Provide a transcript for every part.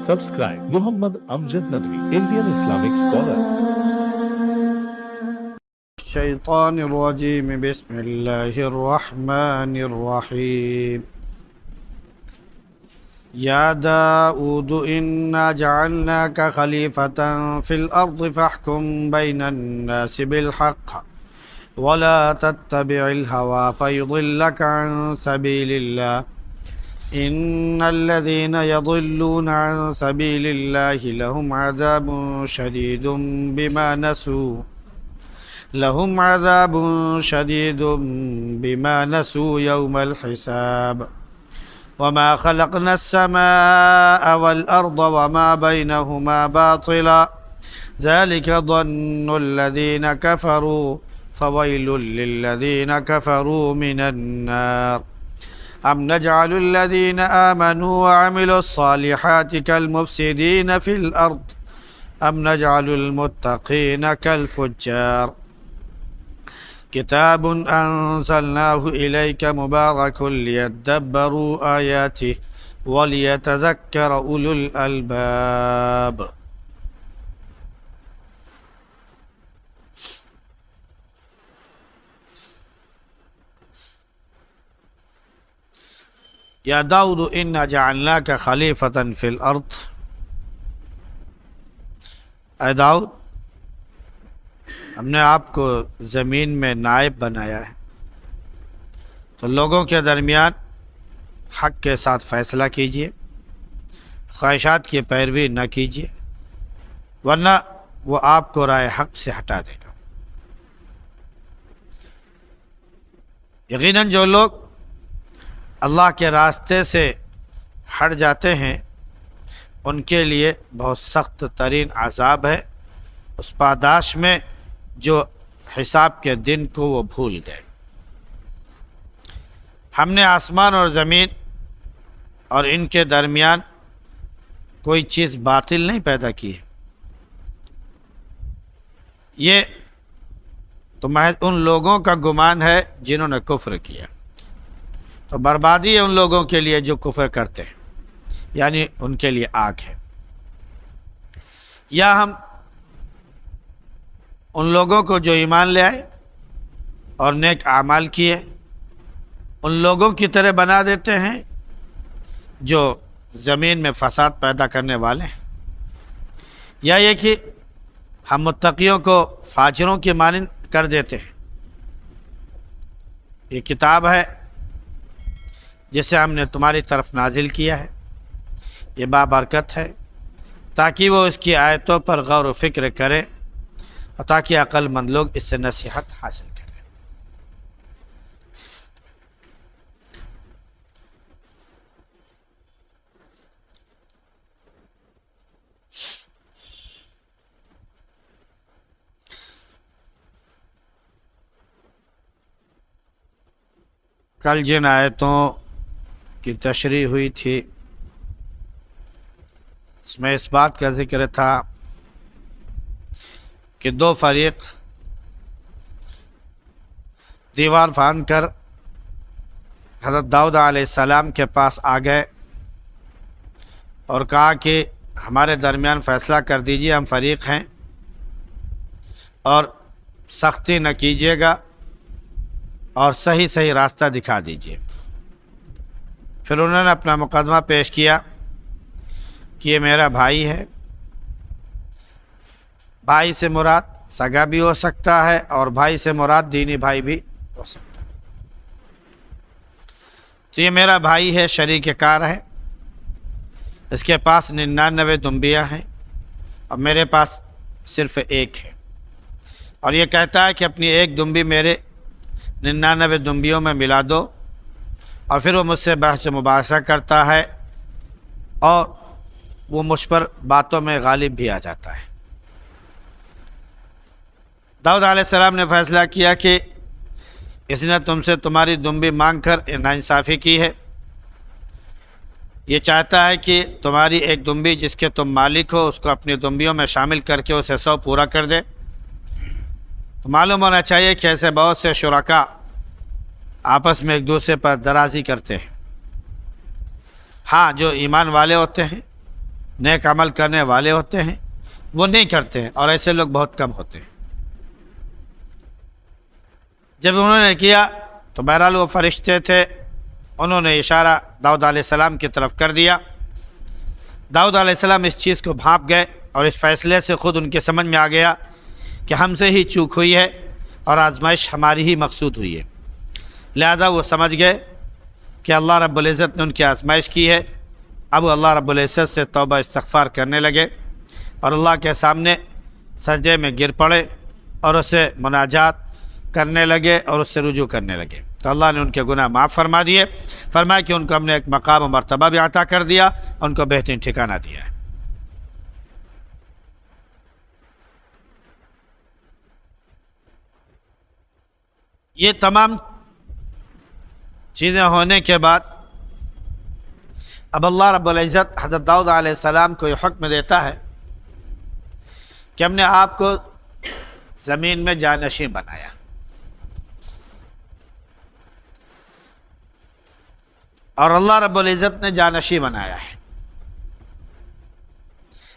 Subscribe Muhammad Amjad Nadwi, Indian Islamic scholar. الشيطان الرجيم بسم الله الرحمن الرحيم يا داود إنا جعلناك خليفة في الأرض فاحكم بين الناس بالحق ولا تتبع الهوى فيضلك عن سبيل الله إن الذين يضلون عن سبيل الله لهم عذاب شديد بما نسوا يوم الحساب وما خلقنا السماء والأرض وما بينهما باطلا ذلك ظن الذين كفروا فويل للذين كفروا من النار أم نجعل الذين آمنوا وعملوا الصالحات كالمفسدين في الأرض أم نجعل المتقين كالفجار كتاب أنزلناه إليك مبارك ليدبروا آياته وليتذكر أولو الألباب یا داؤد انا جعلناک خلیفۃ فی الارض، اے داؤد ہم نے آپ کو زمین میں نائب بنایا ہے، تو لوگوں کے درمیان حق کے ساتھ فیصلہ کیجیے، خواہشات کی پیروی نہ کیجیے ورنہ وہ آپ کو رائے حق سے ہٹا دے گا۔ یقیناً جو لوگ اللہ کے راستے سے ہٹ جاتے ہیں ان کے لیے بہت سخت ترین عذاب ہے، اس پاداش میں جو حساب کے دن کو وہ بھول گئے۔ ہم نے آسمان اور زمین اور ان کے درمیان کوئی چیز باطل نہیں پیدا کی ہے، یہ تو محض ان لوگوں کا گمان ہے جنہوں نے کفر کیا، تو بربادی ہے ان لوگوں کے لیے جو کفر کرتے ہیں، یعنی ان کے لیے آگ ہے۔ یا ہم ان لوگوں کو جو ایمان لے آئے اور نیک اعمال کیے ان لوگوں کی طرح بنا دیتے ہیں جو زمین میں فساد پیدا کرنے والے ہیں، یا یہ کہ ہم متقیوں کو فاجروں کی مانند کر دیتے ہیں۔ یہ کتاب ہے جسے ہم نے تمہاری طرف نازل کیا ہے، یہ بابرکت ہے تاکہ وہ اس کی آیتوں پر غور و فکر کریں اور تاکہ عقل مند لوگ اس سے نصیحت حاصل کریں۔ کل جن آیتوں کی تشریح ہوئی تھی اس میں اس بات کا ذکر تھا کہ دو فریق دیوار پھاند کر حضرت داؤد علیہ السلام کے پاس آ گئے اور کہا کہ ہمارے درمیان فیصلہ کر دیجئے، ہم فریق ہیں اور سختی نہ کیجیے گا اور صحیح صحیح راستہ دکھا دیجیے۔ پھر انہوں نے اپنا مقدمہ پیش کیا کہ یہ میرا بھائی ہے، بھائی سے مراد سگا بھی ہو سکتا ہے اور بھائی سے مراد دینی بھائی بھی ہو سکتا ہے، تو یہ میرا بھائی ہے، شریک کار ہے، اس کے پاس 99 دمبیاں ہیں اور میرے پاس صرف ایک ہے، اور یہ کہتا ہے کہ اپنی ایک دمبی میرے 99 دمبیوں میں ملا دو، اور پھر وہ مجھ سے بحث مباحثہ کرتا ہے اور وہ مجھ پر باتوں میں غالب بھی آ جاتا ہے۔ داؤد علیہ السلام نے فیصلہ کیا کہ اس نے تم سے تمہاری دمبی مانگ کر ناانصافی کی ہے، یہ چاہتا ہے کہ تمہاری ایک دمبی جس کے تم مالک ہو اس کو اپنی دمبیوں میں شامل کر کے اسے 100 پورا کر دے۔ تو معلوم ہونا چاہیے کہ ایسے بہت سے شرکاء آپس میں ایک دوسرے پر درازی کرتے ہیں۔ ہاں جو ایمان والے ہوتے ہیں نیک عمل کرنے والے ہوتے ہیں وہ نہیں کرتے ہیں، اور ایسے لوگ بہت کم ہوتے ہیں۔ جب انہوں نے کیا تو بہرحال وہ فرشتے تھے، انہوں نے اشارہ داؤد علیہ السلام کی طرف کر دیا۔ داؤد علیہ السلام اس چیز کو بھانپ گئے اور اس فیصلے سے خود ان کے سمجھ میں آ گیا کہ ہم سے ہی چوک ہوئی ہے اور آزمائش ہماری ہی مقصود ہوئی ہے، لہذا وہ سمجھ گئے کہ اللہ رب العزت نے ان کی آزمائش کی ہے۔ اب وہ اللہ رب العزت سے توبہ استغفار کرنے لگے اور اللہ کے سامنے سجدے میں گر پڑے اور اسے مناجات کرنے لگے اور اس سے رجوع کرنے لگے، تو اللہ نے ان کے گناہ معاف فرما دیے، فرمایا کہ ان کو ہم نے ایک مقام و مرتبہ بھی عطا کر دیا، ان کو بہترین ٹھکانہ دیا ہے۔ یہ تمام چیزیں ہونے کے بعد اب اللہ رب العزت حضرت داؤد علیہ السلام کو یہ حکم دیتا ہے کہ ہم نے آپ کو زمین میں جانشین بنایا۔ اور اللہ رب العزت نے جانشین بنایا ہے۔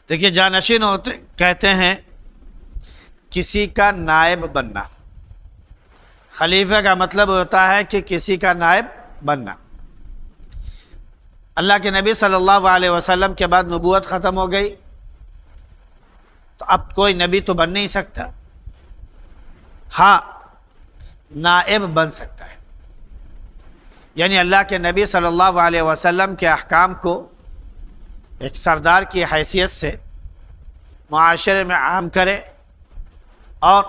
دیکھیے جانشین ہوتے کہتے ہیں کسی کا نائب بننا، خلیفہ کا مطلب ہوتا ہے کہ کسی کا نائب بننا۔ اللہ کے نبی صلی اللہ علیہ وسلم کے بعد نبوت ختم ہو گئی تو اب کوئی نبی تو بن نہیں سکتا، ہاں نائب بن سکتا ہے، یعنی اللہ کے نبی صلی اللہ علیہ وسلم کے احکام کو ایک سردار کی حیثیت سے معاشرے میں عام کرے اور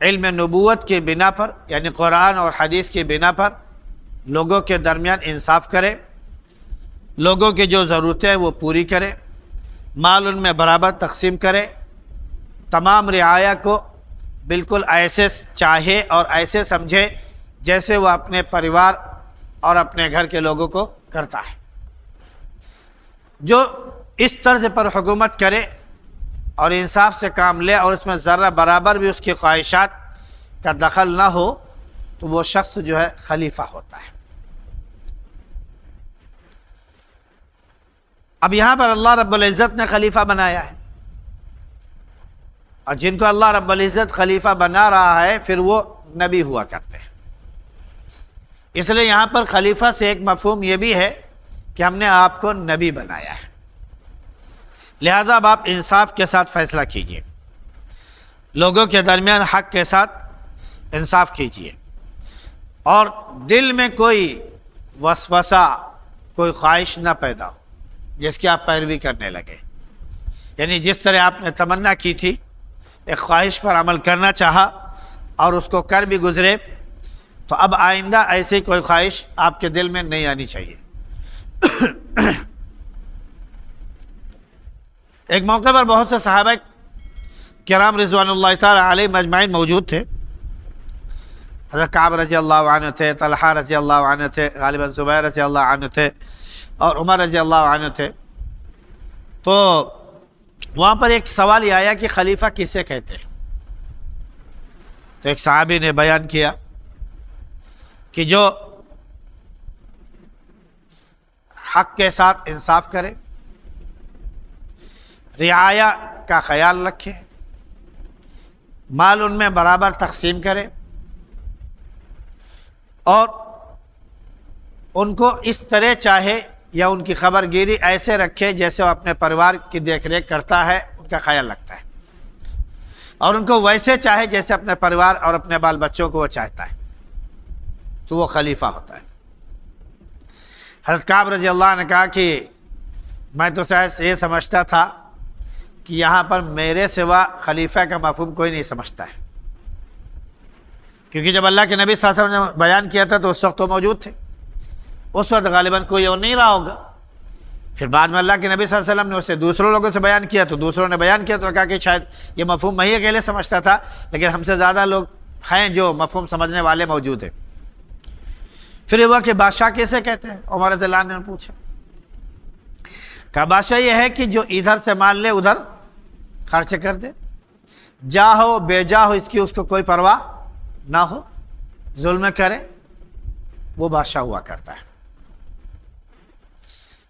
علم نبوت کی بنا پر، یعنی قرآن اور حدیث کی بنا پر لوگوں کے درمیان انصاف کرے، لوگوں کی جو ضرورتیں ہیں وہ پوری کرے، مال ان میں برابر تقسیم کرے، تمام رعایا کو بالکل ایسے چاہے اور ایسے سمجھے جیسے وہ اپنے پریوار اور اپنے گھر کے لوگوں کو کرتا ہے۔ جو اس طرز پر حکومت کرے اور انصاف سے کام لے اور اس میں ذرہ برابر بھی اس کی خواہشات کا دخل نہ ہو تو وہ شخص جو ہے خلیفہ ہوتا ہے۔ اب یہاں پر اللہ رب العزت نے خلیفہ بنایا ہے، اور جن کو اللہ رب العزت خلیفہ بنا رہا ہے پھر وہ نبی ہوا کرتے ہیں۔ اس لیے یہاں پر خلیفہ سے ایک مفہوم یہ بھی ہے کہ ہم نے آپ کو نبی بنایا ہے، لہذا اب آپ انصاف کے ساتھ فیصلہ کیجئے، لوگوں کے درمیان حق کے ساتھ انصاف کیجئے، اور دل میں کوئی وسوسہ، کوئی خواہش نہ پیدا ہو جس کی آپ پیروی کرنے لگے، یعنی جس طرح آپ نے تمنا کی تھی، ایک خواہش پر عمل کرنا چاہا اور اس کو کر بھی گزرے، تو اب آئندہ ایسی کوئی خواہش آپ کے دل میں نہیں آنی چاہیے۔ ایک موقع پر بہت سے صحابہ کرام رضوان اللہ تعالی علیہ مجمعین موجود تھے، حضرت کعب رضی اللہ عنہ تھے، طلحہ رضی اللہ عنہ تھے، غالباً زبیر رضی اللہ عنہ تھے، اور عمر رضی اللہ عنہ تھے۔ تو وہاں پر ایک سوال یہ آیا کہ خلیفہ کسے کہتے ہیں؟ تو ایک صحابی نے بیان کیا کہ جو حق کے ساتھ انصاف کرے، رعایا کا خیال رکھے، مال ان میں برابر تقسیم کرے، اور ان کو اس طرح چاہے یا ان کی خبر گیری ایسے رکھے جیسے وہ اپنے پریوار کی دیکھ ریکھ کرتا ہے، ان کا خیال رکھتا ہے، اور ان کو ویسے چاہے جیسے اپنے پریوار اور اپنے بال بچوں کو وہ چاہتا ہے، تو وہ خلیفہ ہوتا ہے۔ حضرت کعب رضی اللہ عنہ نے کہا کہ میں تو شاید یہ سمجھتا تھا کہ یہاں پر میرے سوا خلیفہ کا مفہوم کوئی نہیں سمجھتا ہے، کیونکہ جب اللہ کے نبی صلی اللہ علیہ وسلم نے بیان کیا تھا تو اس وقت وہ موجود تھے، اس وقت غالباً کوئی اور نہیں رہا ہوگا۔ پھر بعد میں اللہ کے نبی صلی اللہ علیہ وسلم نے اسے دوسروں لوگوں سے بیان کیا تو دوسروں نے بیان کیا تو کہا کہ شاید یہ مفہوم میں ہی اکیلے سمجھتا تھا، لیکن ہم سے زیادہ لوگ ہیں جو مفہوم سمجھنے والے موجود ہیں۔ پھر یہ ہوا کہ بادشاہ کیسے کہتے ہیں؟ عمر رضی اللہ عنہ نے پوچھا، کہا بادشاہ یہ ہے کہ جو ادھر سے مان لے ادھر خرچ کر دے، جا ہو بے جا ہو اس کی اس کو کوئی پرواہ نہ ہو، ظلم کرے، وہ بادشاہ ہوا کرتا ہے۔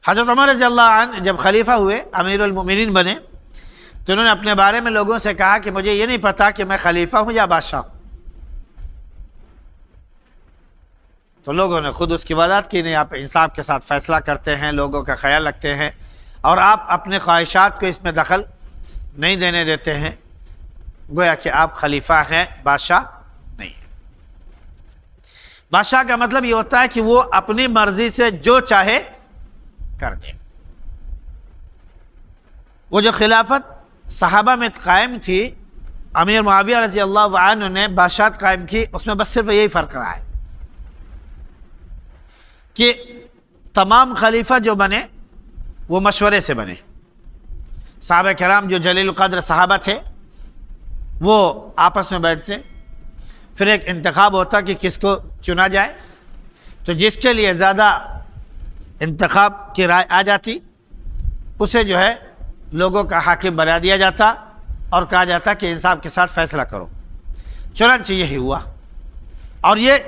حضرت عمر رضی اللہ عنہ جب خلیفہ ہوئے، امیر المومنین بنے، تو انہوں نے اپنے بارے میں لوگوں سے کہا کہ مجھے یہ نہیں پتا کہ میں خلیفہ ہوں یا بادشاہ ہوں۔ تو لوگوں نے خود اس کی وضاحت کی، نہیں آپ انصاف کے ساتھ فیصلہ کرتے ہیں، لوگوں کا خیال رکھتے ہیں، اور آپ اپنے خواہشات کو اس میں دخل نہیں دینے دیتے ہیں، گویا کہ آپ خلیفہ ہیں، بادشاہ نہیں ہیں۔ بادشاہ کا مطلب یہ ہوتا ہے کہ وہ اپنی مرضی سے جو چاہے کر دے۔ وہ جو خلافت صحابہ میں قائم تھی، امیر معاویہ رضی اللہ عنہ نے بادشاہت قائم کی، اس میں بس صرف یہی فرق رہا ہے کہ تمام خلیفہ جو بنے وہ مشورے سے بنے۔ صحابہ کرام جو جلیل القدر صحابہ تھے وہ آپس میں بیٹھتے، پھر ایک انتخاب ہوتا کہ کس کو چنا جائے، تو جس کے لیے زیادہ انتخاب کی رائے آ جاتی اسے جو ہے لوگوں کا حاکم بنا دیا جاتا اور کہا جاتا کہ انصاف کے ساتھ فیصلہ کرو۔ چنانچہ یہی ہوا، اور یہ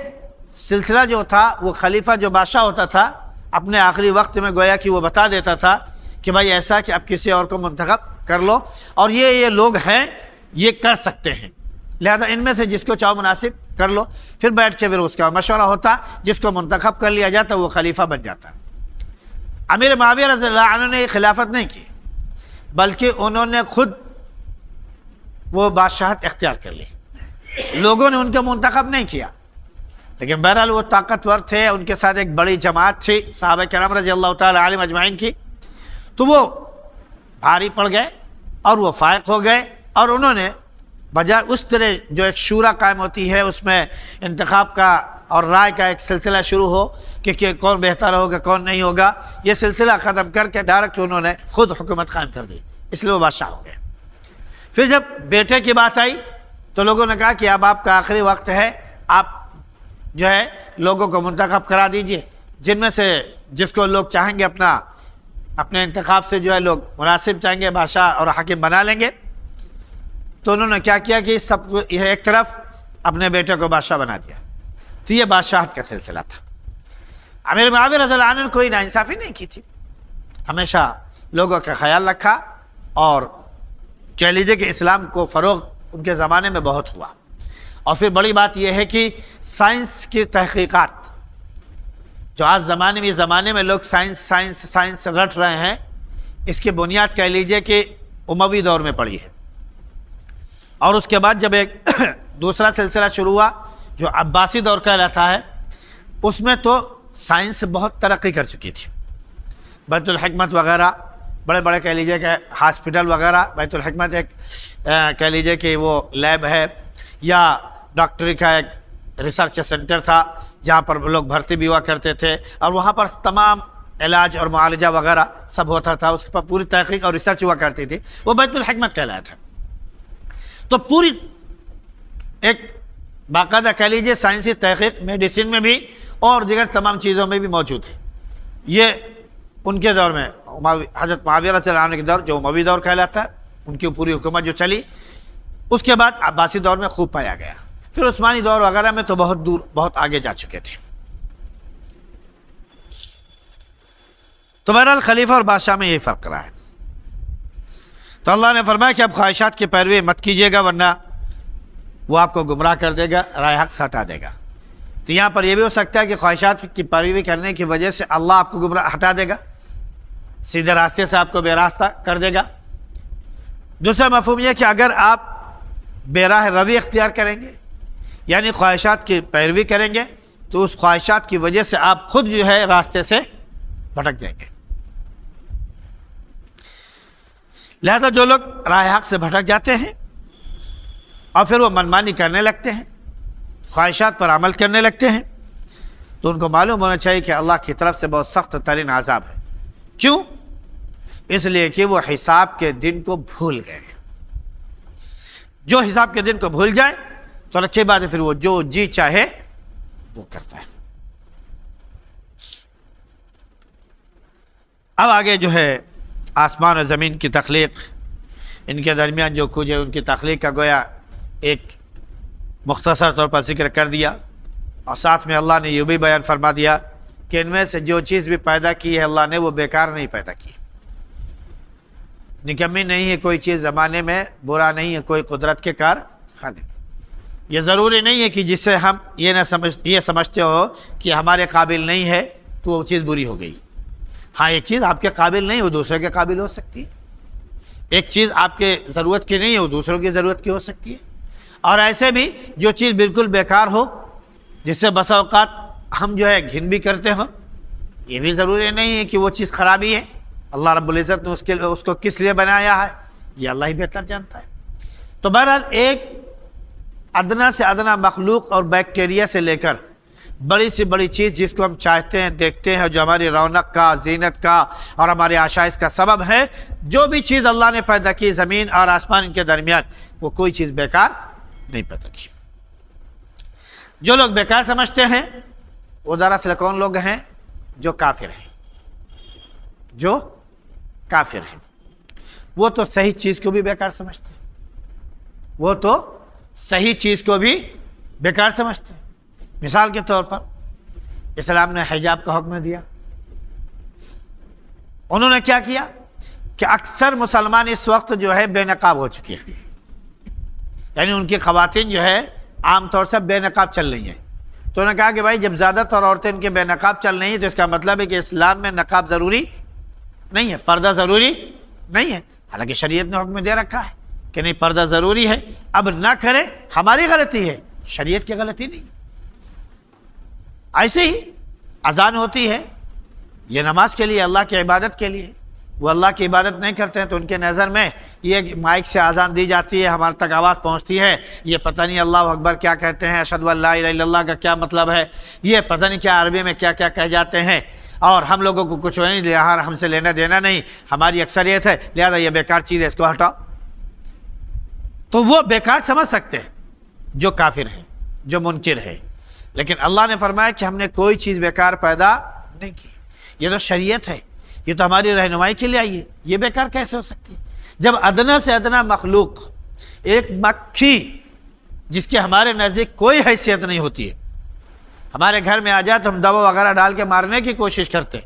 سلسلہ جو تھا وہ خلیفہ جو بادشاہ ہوتا تھا اپنے آخری وقت میں گویا کہ وہ بتا دیتا تھا کہ بھائی ایسا کہ اب کسی اور کو منتخب کر لو، اور یہ لوگ ہیں یہ کر سکتے ہیں، لہذا ان میں سے جس کو چاہو مناسب کر لو۔ پھر بیٹھ کے پھر اس کا مشورہ ہوتا، جس کو منتخب کر لیا جاتا وہ خلیفہ بن جاتا۔ امیر معاویہ رضی اللہ عنہ نے خلافت نہیں کی، بلکہ انہوں نے خود وہ بادشاہت اختیار کر لی، لوگوں نے ان کو منتخب نہیں کیا، لیکن بہرحال وہ طاقتور تھے، ان کے ساتھ ایک بڑی جماعت تھی صحابہ کرام رضی اللہ تعالی عنہم اجمعین کی، تو وہ بھاری پڑ گئے اور وہ فائق ہو گئے، اور انہوں نے بجائے اس طرح جو ایک شورا قائم ہوتی ہے اس میں انتخاب کا اور رائے کا ایک سلسلہ شروع ہو کہ کون بہتر ہوگا کون نہیں ہوگا، یہ سلسلہ ختم کر کے ڈائریکٹ انہوں نے خود حکومت قائم کر دی، اس لیے وہ بادشاہ ہو گئے۔ پھر جب بیٹے کی بات آئی تو لوگوں نے کہا کہ اب آپ کا آخری وقت ہے، آپ جو ہے لوگوں کو منتخب کرا دیجئے، جن میں سے جس کو لوگ چاہیں گے اپنے انتخاب سے جو ہے لوگ مناسب چاہیں گے بادشاہ اور حاکم بنا لیں گے۔ تو انہوں نے کیا کیا کہ سب کو ایک طرف اپنے بیٹے کو بادشاہ بنا دیا، تو یہ بادشاہت کا سلسلہ تھا۔ امیر معاویہ رضی اللہ عنہ نے کوئی ناانصافی نہیں کی تھی، ہمیشہ لوگوں کا خیال رکھا، اور کہہ لیجیے کہ اسلام کو فروغ ان کے زمانے میں بہت ہوا۔ اور پھر بڑی بات یہ ہے کہ سائنس کی تحقیقات جو آج زمانے میں لوگ سائنس رٹ رہے ہیں، اس کی بنیاد کہہ لیجیے کہ اموی دور میں پڑی ہے، اور اس کے بعد جب ایک دوسرا سلسلہ شروع ہوا جو عباسی دور کہلاتا ہے، اس میں تو سائنس بہت ترقی کر چکی تھی۔ بیت الحکمت وغیرہ بڑے بڑے کہہ لیجیے کہ ہاسپٹل وغیرہ، بیت الحکمت ایک کہہ لیجیے کہ وہ لیب ہے، یا ڈاکٹری کا ایک ریسرچ سینٹر تھا جہاں پر لوگ بھرتی بھی ہوا کرتے تھے، اور وہاں پر تمام علاج اور معالجہ وغیرہ سب ہوتا تھا، اس پر پوری تحقیق اور ریسرچ ہوا کرتی تھی، وہ بیت الحکمت کہلایا تھا۔ تو پوری ایک باقاعدہ کہہ لیجیے سائنسی تحقیق میڈیسن میں بھی اور دیگر تمام چیزوں میں بھی موجود ہے۔ یہ ان کے دور میں حضرت معاویہ رضی اللہ عنہ کے دور جو اموی دور کہلاتا ہے، ان کی پوری حکومت جو چلی، اس کے بعد عباسی دور میں خوب پایا گیا، پھر عثمانی دور وغیرہ میں تو بہت دور بہت آگے جا چکے تھے۔ تو بہرحال خلیفہ اور بادشاہ میں یہی فرق رہا ہے۔ تو اللہ نے فرمایا کہ اب خواہشات کی پیروی مت کیجیے گا، ورنہ وہ آپ کو گمراہ کر دے گا، رائے حق سے ہٹا دے گا۔ تو یہاں پر یہ بھی ہو سکتا ہے کہ خواہشات کی پیروی کرنے کی وجہ سے اللہ آپ کو گمراہ ہٹا دے گا، سیدھے راستے سے آپ کو بے راستہ کر دے گا۔ دوسرا مفہوم یہ کہ اگر آپ بے راہ روی اختیار کریں گے، یعنی خواہشات کی پیروی کریں گے، تو اس خواہشات کی وجہ سے آپ خود جو ہے راستے سے بھٹک جائیں گے۔ لہذا جو لوگ راہ حق سے بھٹک جاتے ہیں اور پھر وہ منمانی کرنے لگتے ہیں، خواہشات پر عمل کرنے لگتے ہیں، تو ان کو معلوم ہونا چاہیے کہ اللہ کی طرف سے بہت سخت ترین عذاب ہے۔ کیوں؟ اس لیے کہ وہ حساب کے دن کو بھول گئے۔ جو حساب کے دن کو بھول جائے تو رکھے بات ہے، پھر وہ جو جی چاہے وہ کرتا ہے۔ اب آگے جو ہے آسمان اور زمین کی تخلیق، ان کے درمیان جو کچھ ہے ان کی تخلیق کا گویا ایک مختصر طور پر ذکر کر دیا، اور ساتھ میں اللہ نے یہ بھی بیان فرما دیا کہ ان میں سے جو چیز بھی پیدا کی ہے اللہ نے وہ بیکار نہیں پیدا کی، نکمی نہیں ہے کوئی چیز زمانے میں، برا نہیں ہے کوئی قدرت کے کارخانے میں۔ یہ ضروری نہیں ہے کہ جس سے ہم یہ سمجھتے ہو کہ ہمارے قابل نہیں ہے تو وہ چیز بری ہو گئی۔ ہاں ایک چیز آپ کے قابل نہیں وہ دوسرے کے قابل ہو سکتی ہے، ایک چیز آپ کے ضرورت کی نہیں ہے وہ دوسروں کی ضرورت کی ہو سکتی ہے، اور ایسے بھی جو چیز بالکل بیکار ہو جس سے بسا اوقات ہم جو ہے گھن بھی کرتے ہوں، یہ بھی ضروری نہیں ہے کہ وہ چیز خرابی ہے۔ اللہ رب العزت نے اس کو کس لیے بنایا ہے یہ اللہ ہی بہتر جانتا ہے۔ تو بہرحال ایک ادنا سے ادنا مخلوق اور بیکٹیریا سے لے کر بڑی سے بڑی چیز جس کو ہم چاہتے ہیں دیکھتے ہیں، جو ہماری رونق کا، زینت کا اور ہمارے آشائش کا سبب ہے، جو بھی چیز اللہ نے پیدا کی زمین اور آسمان ان کے درمیان، وہ کوئی چیز بیکار نہیں پیدا کی۔ جو لوگ بیکار سمجھتے ہیں وہ دراصل کون لوگ ہیں؟ جو کافر ہیں، جو کافر ہیں۔ وہ تو صحیح چیز کو بھی بیکار سمجھتے ہیں، وہ تو صحیح چیز کو بھی بیکار سمجھتے ہیں۔ مثال کے طور پر اسلام نے حجاب کا حکم دیا، انہوں نے کیا کیا کہ اکثر مسلمان اس وقت جو ہے بے نقاب ہو چکی ہیں، یعنی ان کی خواتین جو ہے عام طور سے بے نقاب چل رہی ہیں۔ تو انہوں نے کہا کہ بھائی جب زیادہ تر عورتیں ان کے بے نقاب چل رہی ہیں تو اس کا مطلب ہے کہ اسلام میں نقاب ضروری نہیں ہے، پردہ ضروری نہیں ہے، حالانکہ شریعت نے حکم دے رکھا ہے کہ نہیں پردہ ضروری ہے، اب نہ کرے ہماری غلطی ہے، شریعت کی غلطی نہیں۔ ایسے ہی اذان ہوتی ہے، یہ نماز کے لیے، اللہ کی عبادت کے لیے، وہ اللہ کی عبادت نہیں کرتے ہیں تو ان کے نظر میں یہ مائک سے اذان دی جاتی ہے، ہمارے تک آواز پہنچتی ہے، یہ پتہ نہیں اللہ اکبر کیا کہتے ہیں، اشہد ان لا الہ الا اللہ کا کیا مطلب ہے، یہ پتہ نہیں کیا عربی میں کیا کیا کہہ جاتے ہیں، اور ہم لوگوں کو کچھ نہیں، لہٰذا ہم سے لینا دینا نہیں، ہماری اکثریت ہے لہذا یہ بیکار چیز ہے اس کو ہٹاؤ۔ تو وہ بیکار سمجھ سکتے ہیں جو کافر ہیں، جو منکر ہے، لیکن اللہ نے فرمایا کہ ہم نے کوئی چیز بیکار پیدا نہیں کی، یہ تو شریعت ہے، یہ تو ہماری رہنمائی کے لیے آئی ہے، یہ بیکار کیسے ہو سکتی ہے؟ جب ادنا سے ادنا مخلوق، ایک مکھی جس کی ہمارے نزدیک کوئی حیثیت نہیں ہوتی ہے، ہمارے گھر میں آ جائے تو ہم دوا وغیرہ ڈال کے مارنے کی کوشش کرتے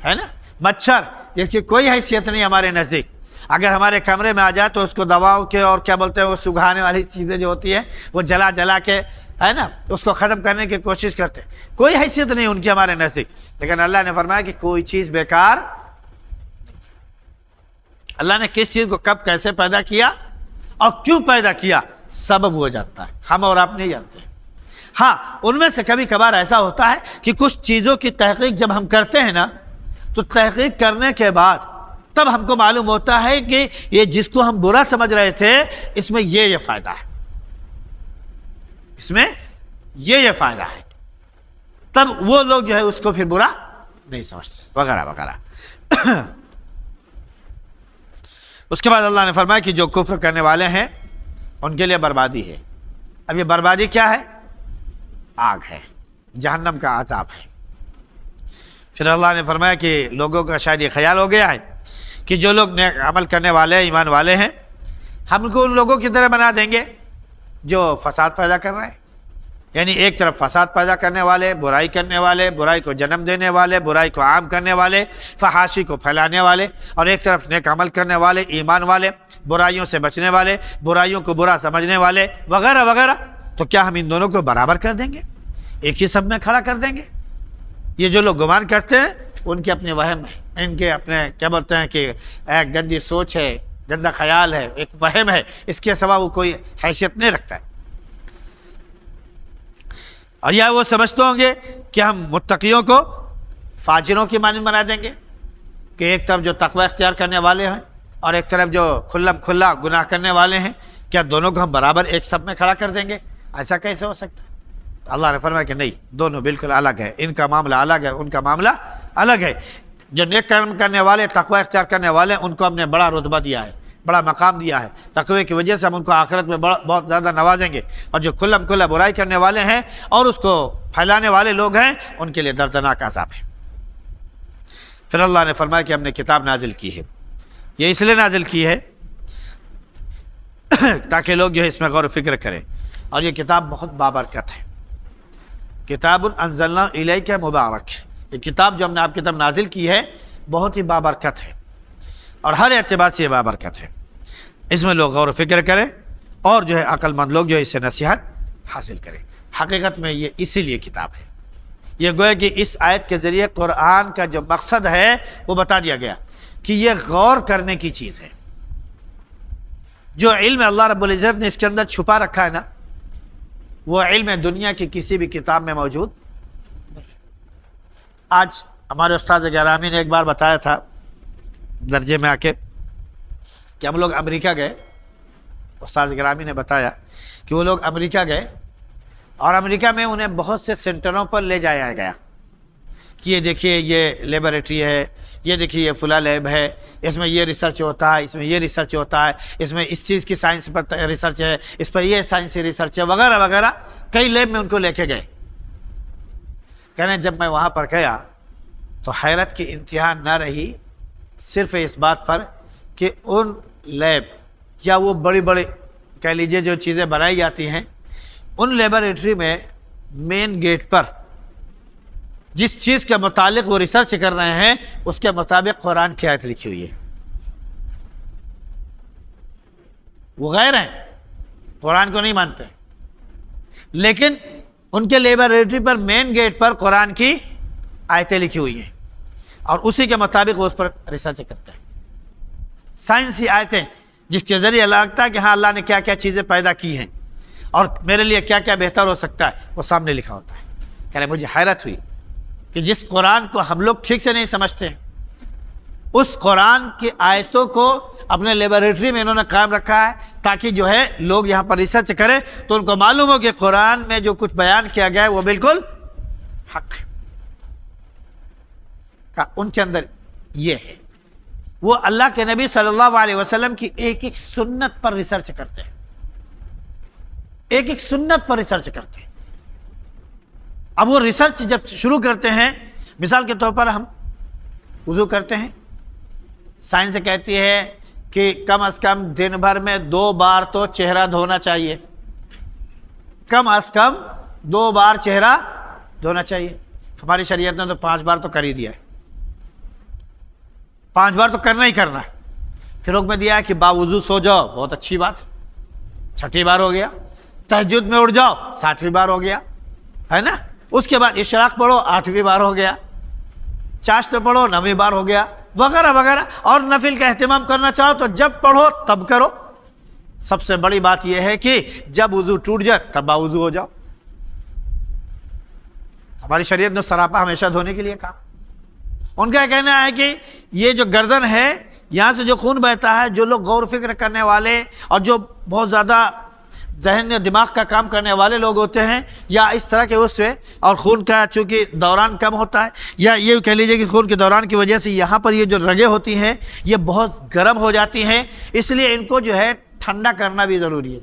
ہے نا، مچھر جس کی کوئی حیثیت نہیں ہمارے نزدیک، اگر ہمارے کمرے میں آ جائے تو اس کو دواؤں کے اور کیا بولتے ہیں وہ سگھانے والی چیزیں جو ہوتی ہیں وہ جلا جلا کے ہے نا اس کو ختم کرنے کی کوشش کرتے ہیں، کوئی حیثیت نہیں ان کی ہمارے نزدیک، لیکن اللہ نے فرمایا کہ کوئی چیز بیکار نہیں۔ اللہ نے کس چیز کو کب کیسے پیدا کیا اور کیوں پیدا کیا سبب وہ جانتا ہے، ہم اور آپ نہیں جانتے۔ ہاں ان میں سے کبھی کبھار ایسا ہوتا ہے کہ کچھ چیزوں کی تحقیق جب ہم کرتے ہیں نا تو تحقیق کرنے کے بعد تب ہم کو معلوم ہوتا ہے کہ یہ جس کو ہم برا سمجھ رہے تھے اس میں یہ فائدہ ہے، اس میں یہ فائدہ ہے، تب وہ لوگ جو ہے اس کو پھر برا نہیں سمجھتے وغیرہ وغیرہ۔ اس کے بعد اللہ نے فرمایا کہ جو کفر کرنے والے ہیں ان کے لیے بربادی ہے۔ اب یہ بربادی کیا ہے؟ آگ ہے، جہنم کا عذاب ہے۔ پھر اللہ نے فرمایا کہ لوگوں کا شاید یہ خیال ہو گیا ہے کہ جو لوگ نیک عمل کرنے والے ایمان والے ہیں ہم کو ان لوگوں کی طرح بنا دیں گے جو فساد پیدا کر رہے ہیں، یعنی ایک طرف فساد پیدا کرنے والے، برائی کرنے والے، برائی کو جنم دینے والے، برائی کو عام کرنے والے، فحاشی کو پھیلانے والے، اور ایک طرف نیک عمل کرنے والے، ایمان والے، برائیوں سے بچنے والے، برائیوں کو برا سمجھنے والے وغیرہ وغیرہ۔ تو کیا ہم ان دونوں کو برابر کر دیں گے، ایک ہی سب میں کھڑا کر دیں گے؟ یہ جو لوگ گمان کرتے ہیں ان کے اپنے وہم ہے، ان کے اپنے کیا بولتے ہیں کہ ایک گندی سوچ ہے، گندا خیال ہے، ایک وہم ہے، اس کے سوا وہ کوئی حیثیت نہیں رکھتا ہے۔ اور یا وہ سمجھتے ہوں گے کہ ہم متقیوں کو فاجروں کی مانند بنا دیں گے کہ ایک طرف جو تقوی اختیار کرنے والے ہیں اور ایک طرف جو کھلم کھلا گناہ کرنے والے ہیں، کیا دونوں کو ہم برابر ایک سب میں کھڑا کر دیں گے؟ ایسا کیسے ہو سکتا ہے؟ اللہ نے فرمایا کہ نہیں، دونوں بالکل الگ ہے، ان کا معاملہ الگ ہے، ان کا معاملہ الگ ہے۔ جو نیک کام کرنے والے، تقوی اختیار کرنے والے، ان کو ہم نے بڑا رتبہ دیا ہے، بڑا مقام دیا ہے، تقوی کی وجہ سے ہم ان کو آخرت میں بہت زیادہ نوازیں گے، اور جو کھلم کھلا برائی کرنے والے ہیں اور اس کو پھیلانے والے لوگ ہیں ان کے لیے دردناک عذاب ہے۔ پھر اللہ نے فرمایا کہ ہم نے کتاب نازل کی ہے، یہ اس لیے نازل کی ہے تاکہ لوگ جو ہے اس میں غور و فکر کریں، اور یہ کتاب بہت بابرکت ہے۔ کتاب انزلنا الیک مبارک، یہ کتاب جو ہم نے آپ کی طرف نازل کی ہے بہت ہی بابرکت ہے اور ہر اعتبار سے یہ بابرکت ہے. اس میں لوگ غور و فکر کریں اور جو ہے عقل مند لوگ جو ہے اس سے نصیحت حاصل کریں. حقیقت میں یہ اسی لیے کتاب ہے. یہ گویا کہ اس آیت کے ذریعے قرآن کا جو مقصد ہے وہ بتا دیا گیا کہ یہ غور کرنے کی چیز ہے. جو علم اللہ رب العزت نے اس کے اندر چھپا رکھا ہے نا، وہ علم دنیا کی کسی بھی کتاب میں موجود نہیں. آج ہمارے استاد گرامی نے ایک بار بتایا تھا درجے میں آ کے کہ ہم لوگ امریکہ گئے. استاد گرامی نے بتایا کہ وہ لوگ امریکہ گئے اور امریکہ میں انہیں بہت سے سینٹروں پر لے جایا گیا کہ یہ دیکھیے یہ لیبارٹری ہے، یہ دیکھیے یہ فلاں لیب ہے، اس میں یہ ریسرچ ہوتا ہے، اس میں یہ ریسرچ ہوتا ہے، اس میں اس چیز کی سائنس پر ریسرچ ہے، اس پر یہ سائنسی ریسرچ ہے، وغیرہ وغیرہ. کئی لیب میں ان کو لے کے گئے. کہنے جب میں وہاں پر گیا تو حیرت کی انتہا نہ رہی صرف اس بات پر کہ ان لیب یا وہ بڑی بڑی کہہ لیجیے جو چیزیں بنائی جاتی ہیں ان لیبارٹری میں مین گیٹ پر جس چیز کے متعلق وہ ریسرچ کر رہے ہیں اس کے مطابق قرآن کی آیت لکھی ہوئی ہے. وہ غیر ہیں، قرآن کو نہیں مانتے، لیکن ان کے لیبارٹری پر مین گیٹ پر قرآن کی آیتیں لکھی ہوئی ہیں اور اسی کے مطابق وہ اس پر ریسرچ کرتے ہیں. سائنسی آیتیں جس کے ذریعے لگتا ہے کہ ہاں اللہ نے کیا کیا چیزیں پیدا کی ہیں اور میرے لیے کیا کیا بہتر ہو سکتا ہے وہ سامنے لکھا ہوتا ہے. کہہ رہے مجھے حیرت ہوئی کہ جس قرآن کو ہم لوگ ٹھیک سے نہیں سمجھتے ہیں اس قرآن کی آیتوں کو اپنے لیبارٹری میں انہوں نے قائم رکھا ہے تاکہ جو ہے لوگ یہاں پر ریسرچ کریں تو ان کو معلوم ہو کہ قرآن میں جو کچھ بیان کیا گیا ہے وہ بالکل حق ہے. ان کے اندر یہ ہے وہ اللہ کے نبی صلی اللہ علیہ وسلم کی ایک ایک سنت پر ریسرچ کرتے ہیں، ایک ایک سنت پر ریسرچ کرتے ہیں. اب وہ ریسرچ جب شروع کرتے ہیں، مثال کے طور پر ہم وضو کرتے ہیں، سائنس کہتی ہے کہ کم از کم دن بھر میں 2 بار تو چہرہ دھونا چاہیے، کم از کم 2 بار چہرہ دھونا چاہیے. ہماری شریعت نے تو 5 بار تو کر ہی دیا ہے، 5 بار تو کرنا ہی کرنا ہے. پھر حکم دیا ہے کہ باوضو سو جاؤ، بہت اچھی بات، 6ٹھی بار ہو گیا. تہجد میں اٹھ جاؤ، 7ویں بار ہو گیا، ہے نا. اس کے بعد اشراق پڑھو، 8ویں بار ہو گیا. چاشت پڑھو، 9ویں بار ہو گیا، وغیرہ وغیرہ. اور نفل کا اہتمام کرنا چاہو تو جب پڑھو تب کرو. سب سے بڑی بات یہ ہے کہ جب وضو ٹوٹ جائے تب باوضو ہو جاؤ. ہماری شریعت نے سراپا ہمیشہ دھونے کے لیے کہا. ان کا کہنا ہے کہ یہ جو گردن ہے یہاں سے جو خون بہتا ہے، جو لوگ غور و فکر کرنے والے اور جو بہت زیادہ ذہن دماغ کا کام کرنے والے لوگ ہوتے ہیں یا اس طرح کے اس سے، اور خون کا چونکہ دوران کم ہوتا ہے یا یہ کہہ لیجیے کہ خون کے دوران کی وجہ سے یہاں پر یہ جو رگیں ہوتی ہیں یہ بہت گرم ہو جاتی ہیں، اس لیے ان کو جو ہے ٹھنڈا کرنا بھی ضروری ہے.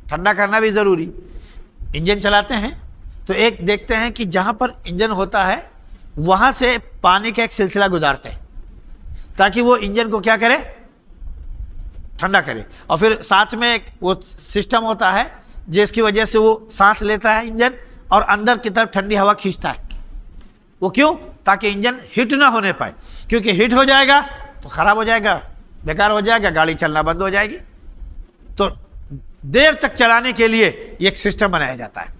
ٹھنڈا کرنا بھی ضروری. انجن چلاتے ہیں تو ایک دیکھتے ہیں کہ جہاں پر انجن ہوتا ہے وہاں سے پانی کا ایک سلسلہ گزارتے ہیں تاکہ وہ انجن کو کیا کرے، ٹھنڈا کرے. اور پھر ساتھ میں ایک وہ سسٹم ہوتا ہے جس کی وجہ سے وہ سانس لیتا ہے انجن اور اندر کی طرف ٹھنڈی ہوا کھینچتا ہے. وہ کیوں؟ تاکہ انجن ہٹ نہ ہونے پائے، کیونکہ ہٹ ہو جائے گا تو خراب ہو جائے گا، بیکار ہو جائے گا، گاڑی چلنا بند ہو جائے گی. تو دیر تک چلانے کے لیے یہ ایک سسٹم بنایا جاتا ہے،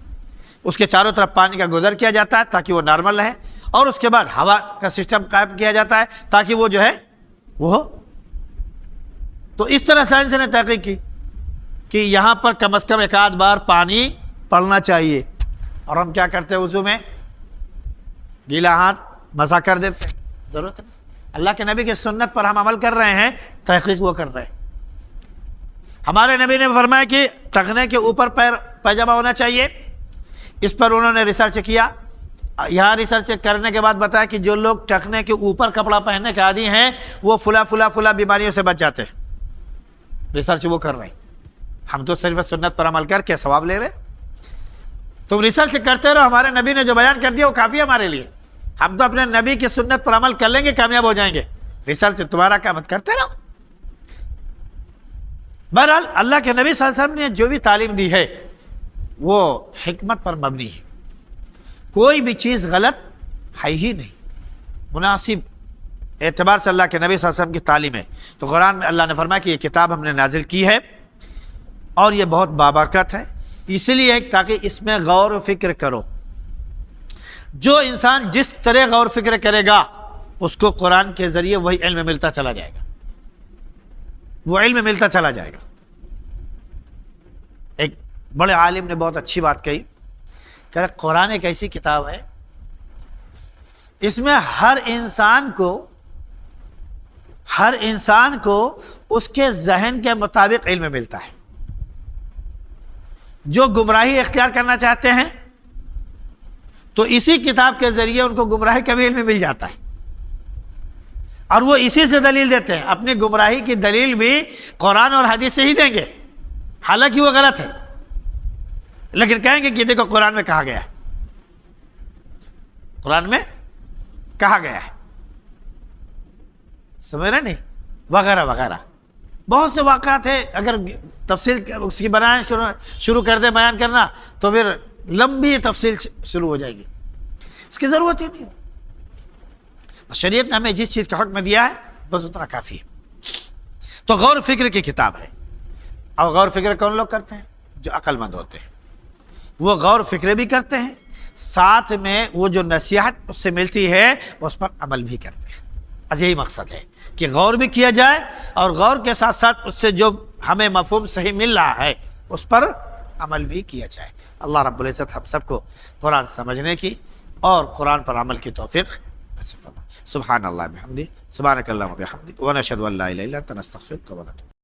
اس کے چاروں طرف پانی کا گزر کیا جاتا ہے تاکہ وہ نارمل رہے، اور اس کے بعد ہوا کا سسٹم قائم کیا جاتا ہے تاکہ وہ جو ہے وہ ہو. تو اس طرح سائنس نے تحقیق کی کہ یہاں پر کم از کم 1 بار پانی پڑنا چاہیے. اور ہم کیا کرتے ہیں وضو میں؟ گیلا ہاتھ مسح کر دیتے ہیں، ضرورت نہیں. اللہ کے نبی کی سنت پر ہم عمل کر رہے ہیں، تحقیق وہ کر رہے ہیں. ہمارے نبی نے فرمایا کہ ٹخنے کے اوپر پیجامہ ہونا چاہیے. اس پر انہوں نے ریسرچ کیا. یہاں ریسرچ کرنے کے بعد بتایا کہ جو لوگ ٹخنے کے اوپر کپڑا پہننے کے عادی ہیں وہ فلا بیماریوں سے بچ جاتے ہیں. ریسرچ وہ کر رہے ہیں. ہم تو صرف سنت پر عمل کر کے ثواب لے رہے. تم ریسرچ کرتے رہو، ہمارے نبی نے جو بیان کر دیا وہ کافی ہے ہمارے لیے. ہم تو اپنے نبی کی سنت پر عمل کر لیں گے، کامیاب ہو جائیں گے. ریسرچ تمہارا کیا، مت کرتے رہو. بہرحال اللہ کے نبی صلی اللہ علیہ وسلم نے جو بھی تعلیم دی ہے وہ حکمت پر مبنی ہے. کوئی بھی چیز غلط ہے ہی نہیں، مناسب اعتبار سے اللہ کے نبی صلی اللہ علیہ وسلم کی تعلیم ہے۔ تو قرآن میں اللہ نے فرمایا کہ یہ کتاب ہم نے نازل کی ہے اور یہ بہت بابرکت ہے، اس لیے تاکہ اس میں غور و فکر کرو۔ جو انسان جس طرح غور و فکر کرے گا اس کو قرآن کے ذریعے وہی علم ملتا چلا جائے گا، وہ علم ملتا چلا جائے گا۔ ایک بڑے عالم نے بہت اچھی بات کہی کہ قرآن ایک ایسی کتاب ہے، اس میں ہر انسان کو اس کے ذہن کے مطابق علم ملتا ہے۔ جو گمراہی اختیار کرنا چاہتے ہیں تو اسی کتاب کے ذریعے ان کو گمراہی کا بھی علم مل جاتا ہے، اور وہ اسی سے دلیل دیتے ہیں۔ اپنی گمراہی کی دلیل بھی قرآن اور حدیث سے ہی دیں گے، حالانکہ وہ غلط ہے، لیکن کہیں گے کہ دیکھو قرآن میں کہا گیا ہے، قرآن میں کہا گیا ہے، سمجھ رہے نہیں، وغیرہ وغیرہ بہت سے واقعات ہیں۔ اگر تفصیل اس کی بنانا شروع کر دے بیان کرنا تو پھر لمبی تفصیل شروع ہو جائے گی، اس کی ضرورت ہی نہیں۔ شریعت نے ہمیں جس چیز کا حکم دیا ہے بس اتنا کافی ہے۔ تو غور و فکر کی کتاب ہے، اور غور و فکر کون لوگ کرتے ہیں؟ جو عقل مند ہوتے ہیں، وہ غور و فکر بھی کرتے ہیں، ساتھ میں وہ جو نصیحت اس سے ملتی ہے اس پر عمل بھی کرتے ہیں۔ بس یہی مقصد ہے کہ غور بھی کیا جائے، اور غور کے ساتھ ساتھ اس سے جو ہمیں مفہوم صحیح مل رہا ہے اس پر عمل بھی کیا جائے۔ اللہ رب العزت ہم سب کو قرآن سمجھنے کی اور قرآن پر عمل کی توفیق نصیب فرمائے۔ سبحان اللہ بحمدہ، سبحانک اللہم وبحمدک، ونشہد ان لا الہ الا انت، نستغفرک ونتوب۔